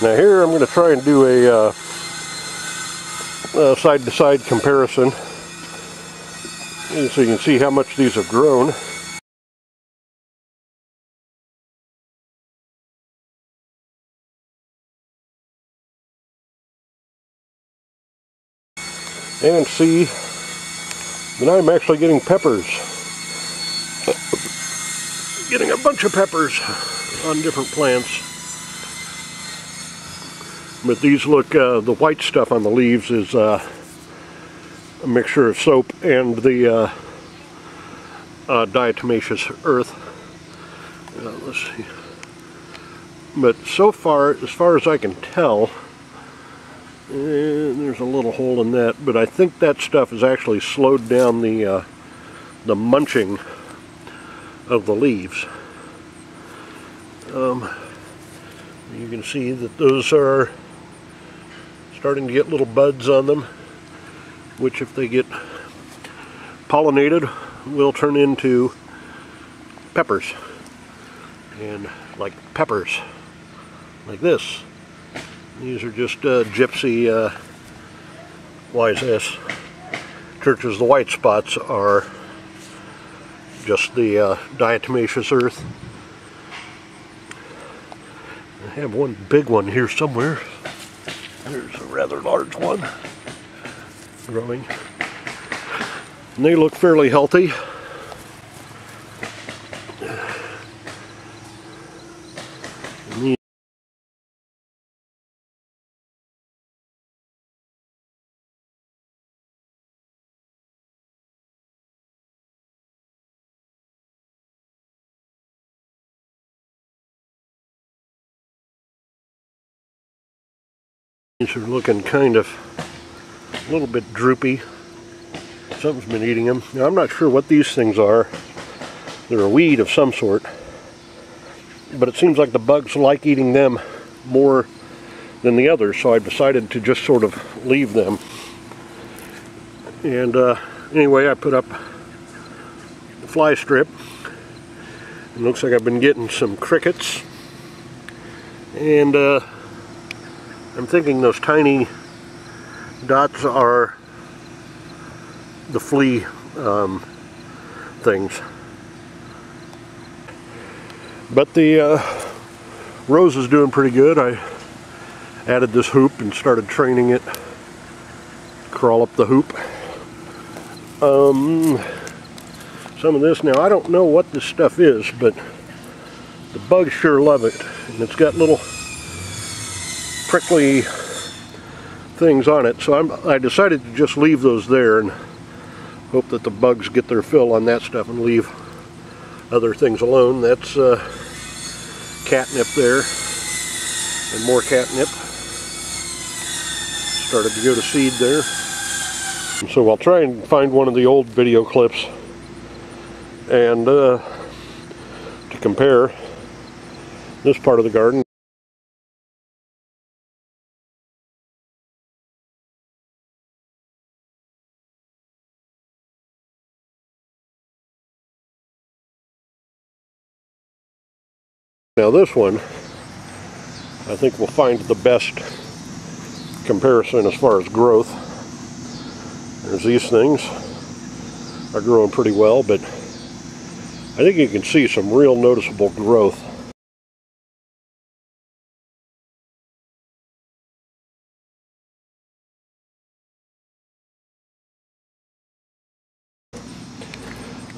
Now here I'm going to try and do a side-to-side comparison, so you can see how much these have grown. And see that I'm actually getting peppers. Getting a bunch of peppers on different plants. But these look, the white stuff on the leaves is a mixture of soap and the diatomaceous earth. Let's see. But so far, as far as I can tell, there's a little hole in that, but I think that stuff has actually slowed down the munching of the leaves. You can see that those are starting to get little buds on them, which if they get pollinated will turn into peppers, and like peppers like this. These are just gypsy, why is this? Churches, the white spots are just the diatomaceous earth. I have one big one here somewhere. There's a rather large one growing. And they look fairly healthy. These are looking kind of a little bit droopy. Something's been eating them. Now I'm not sure what these things are. They're a weed of some sort. But it seems like the bugs like eating them more than the others, so I've decided to just sort of leave them. And anyway, I put up the fly strip. It looks like I've been getting some crickets. And I'm thinking those tiny dots are the flea things. But the rose is doing pretty good. I added this hoop and started training it to crawl up the hoop. Some of this, now I don't know what this stuff is, but the bugs sure love it. And it's got little prickly things on it, so I decided to just leave those there and hope that the bugs get their fill on that stuff and leave other things alone. That's catnip there, and more catnip. Started to go to seed there. And so I'll try and find one of the old video clips and to compare this part of the garden. Now this one, I think we'll find the best comparison as far as growth. There's these things are growing pretty well, but I think you can see some real noticeable growth.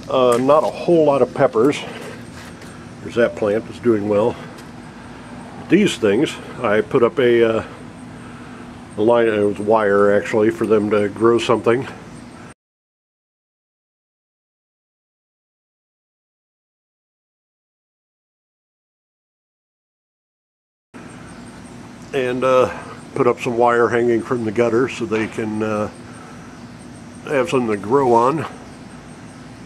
Not a whole lot of peppers. There's that plant that's doing well. These things, I put up a line, it was wire actually, for them to grow something. And put up some wire hanging from the gutter so they can have something to grow on.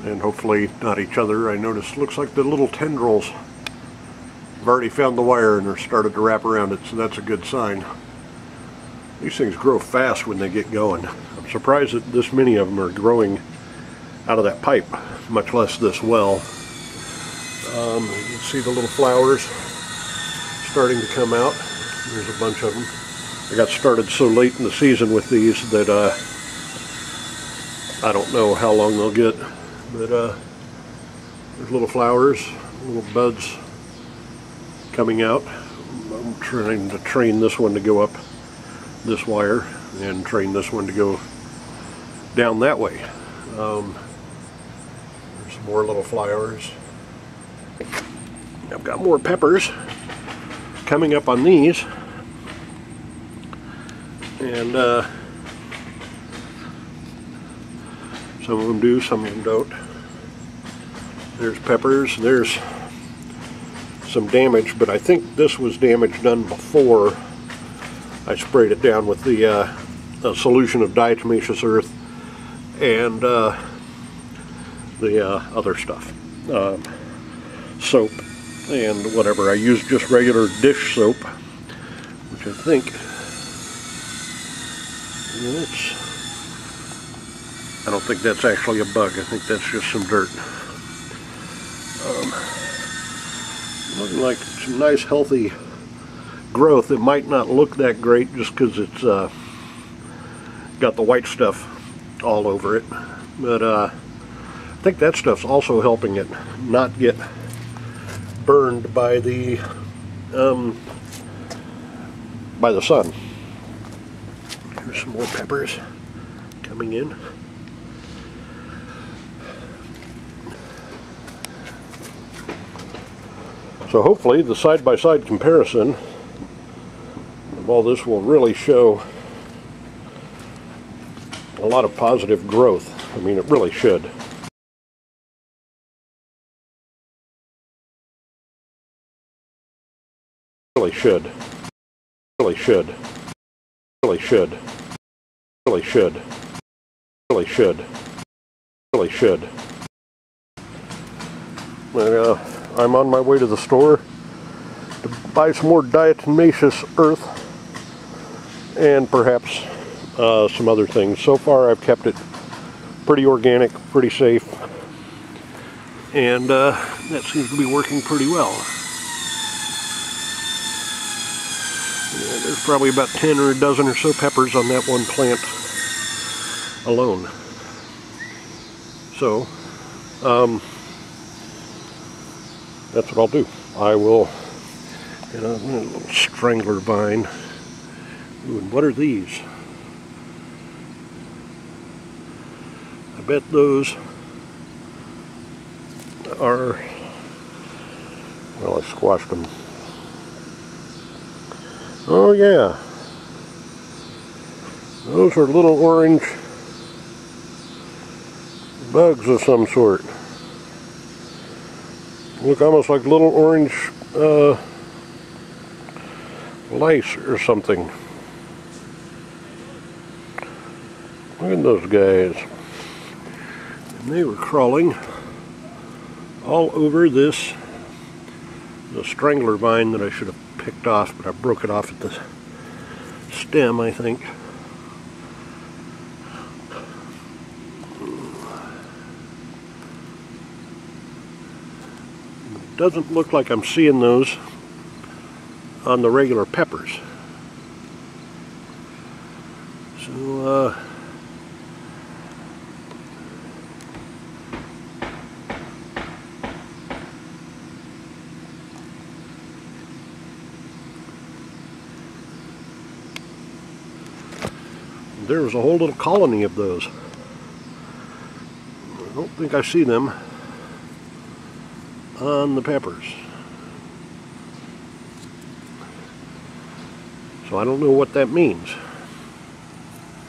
And hopefully not each other. I noticed, looks like the little tendrils have already found the wire and are started to wrap around it, so that's a good sign. These things grow fast when they get going. I'm surprised that this many of them are growing out of that pipe, much less this well. You can see the little flowers starting to come out. There's a bunch of them. I got started so late in the season with these that I don't know how long they'll get, but there's little flowers, little buds coming out. I'm trying to train this one to go up this wire and train this one to go down that way. There's some more little flowers. I've got more peppers coming up on these, and some of them do, some of them don't. There's peppers. There's some damage, but I think this was damage done before I sprayed it down with the a solution of diatomaceous earth and the other stuff, soap and whatever. I used just regular dish soap, which I think I don't think that's actually a bug. I think that's just some dirt. Looking like some nice healthy growth. It might not look that great just because it's got the white stuff all over it, but I think that stuff's also helping it not get burned by the sun. Here's some more peppers coming in. So hopefully the side-by-side comparison of all this will really show a lot of positive growth. I mean, it really should. Really should. Really should. Really should. Really should. Really should. Really should. But, I'm on my way to the store to buy some more diatomaceous earth and perhaps some other things. So far I've kept it pretty organic, pretty safe, and that seems to be working pretty well. Yeah, there's probably about 10 or a dozen or so peppers on that one plant alone. So, that's what I'll do. I will, a little strangler vine. Ooh, and what are these? I bet those are, well, I squashed them. Oh yeah, those are little orange bugs of some sort. Look almost like little orange lice or something. Look at those guys. And they were crawling all over the strangler vine that I should have picked off, but I broke it off at the stem, I think. Doesn't look like I'm seeing those on the regular peppers. So there was a whole little colony of those. I don't think I see them on the peppers. So I don't know what that means.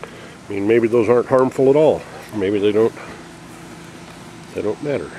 I mean, maybe those aren't harmful at all. Maybe they don't matter.